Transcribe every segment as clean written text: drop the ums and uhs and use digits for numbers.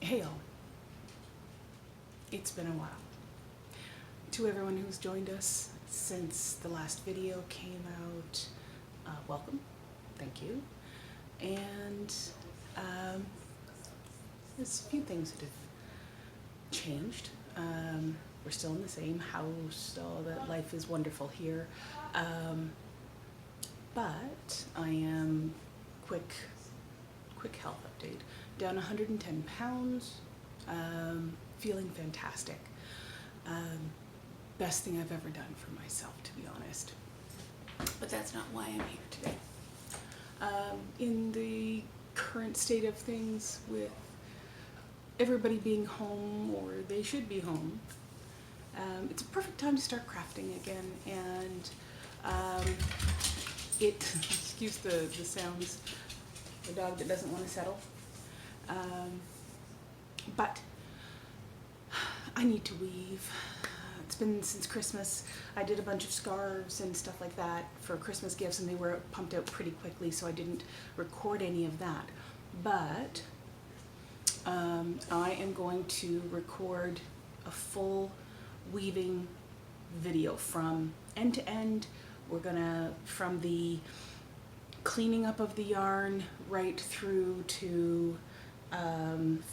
Hey all, it's been a while. To everyone who's joined us since the last video came out, welcome, thank you. And there's a few things that have changed. We're still in the same house, all that life is wonderful here. But I am, quick health update, down 110 pounds, feeling fantastic. Best thing I've ever done for myself, to be honest. But that's not why I'm here today. In the current state of things, with everybody being home, or they should be home, it's a perfect time to start crafting again. And excuse the sounds, the dog that doesn't want to settle. But I need to weave. It's been since Christmas. I did a bunch of scarves and stuff like that for Christmas gifts, and they were pumped out pretty quickly, so I didn't record any of that. But I am going to record a full weaving video from end to end. We're gonna, from the cleaning up of the yarn right through to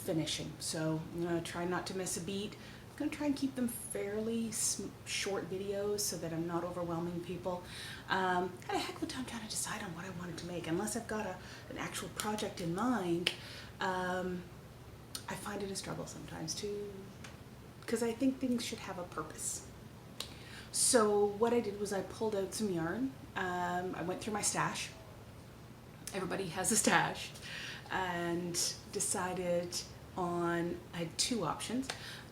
finishing. So I'm gonna try not to miss a beat. I'm gonna try and keep them fairly short videos so that I'm not overwhelming people. Had a heck of a time trying to decide on what I wanted to make. Unless I've got an actual project in mind, I find it a struggle sometimes too, because I think things should have a purpose. So what I did was I pulled out some yarn. I went through my stash. Everybody has a stash. And decided on, I had two options,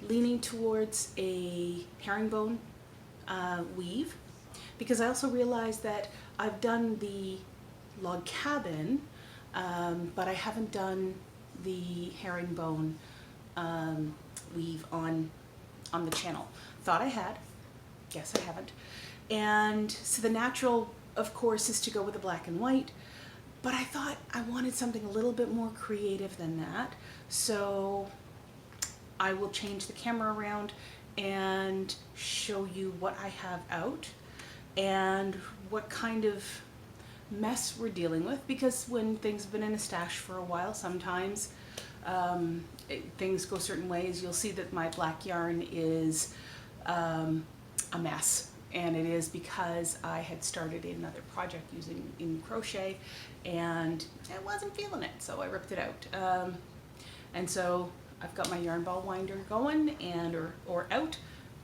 leaning towards a herringbone weave, because I also realized that I've done the log cabin, but I haven't done the herringbone weave on the channel. Thought I had, guess I haven't. And so the natural, of course, is to go with the black and white. But I thought I wanted something a little bit more creative than that. So I will change the camera around and show you what I have out and what kind of mess we're dealing with. Because when things have been in a stash for a while, sometimes things go certain ways. You'll see that my black yarn is a mess. And it is because I had started another project using in crochet and I wasn't feeling it, so I ripped it out. And so I've got my yarn ball winder going and or out,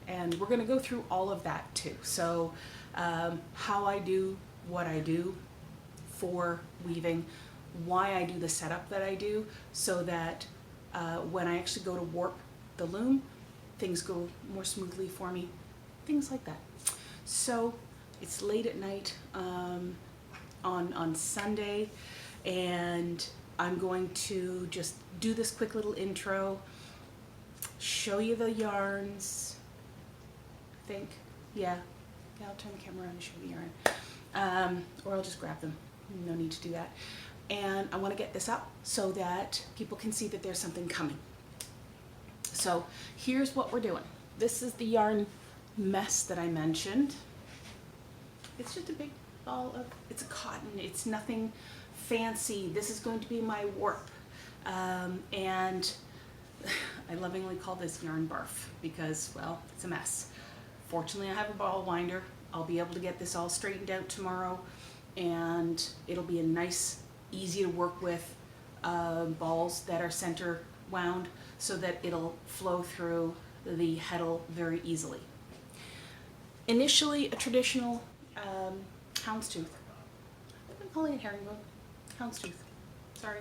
and we're going to go through all of that too. So how I do what I do for weaving, why I do the setup that I do, so that when I actually go to warp the loom, things go more smoothly for me, things like that. So it's late at night on Sunday, and I'm going to just do this quick little intro, show you the yarns, I think, yeah, I'll turn the camera around and show the yarn, or I'll just grab them, no need to do that. And I want to get this up so that people can see that there's something coming. So here's what we're doing. This is the yarn mess that I mentioned. It's just a big ball of, it's a cotton, it's nothing fancy. This is going to be my warp. And I lovingly call this yarn barf because, well, it's a mess. Fortunately, I have a ball winder. I'll be able to get this all straightened out tomorrow, and it'll be a nice, easy to work with balls that are center wound so that it'll flow through the heddle very easily. Initially, a traditional houndstooth, I've been calling it herringbone, houndstooth, sorry,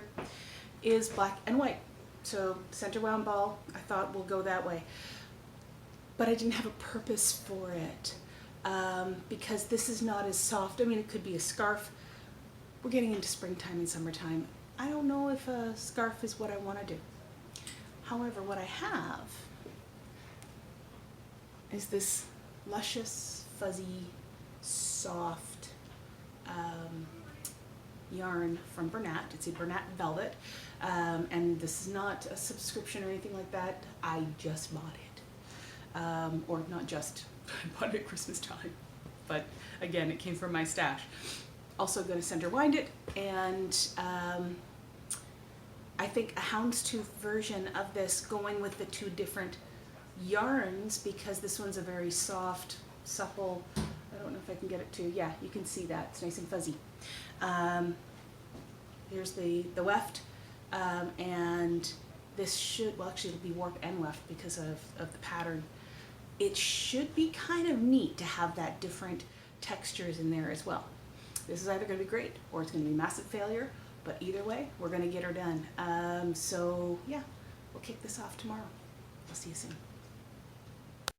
is black and white. So center wound ball, I thought we'll go that way. But I didn't have a purpose for it because this is not as soft. I mean, it could be a scarf. We're getting into springtime and summertime. I don't know if a scarf is what I want to do. However, what I have is this luscious, fuzzy, soft yarn from Bernat. It's a Bernat Velvet, and this is not a subscription or anything like that. I just bought it, or not just, I bought it at Christmas time, but again, it came from my stash. Also going to center wind it, and I think a Houndstooth version of this, going with the two different yarns, because this one's a very soft, supple, I don't know if I can get it to, yeah, you can see that, it's nice and fuzzy. Here's the weft, and this should, well actually it'll be warp and weft because of the pattern. It should be kind of neat to have that different textures in there as well. This is either going to be great or it's going to be a massive failure, but either way, we're going to get her done. So yeah, we'll kick this off tomorrow. I'll see you soon.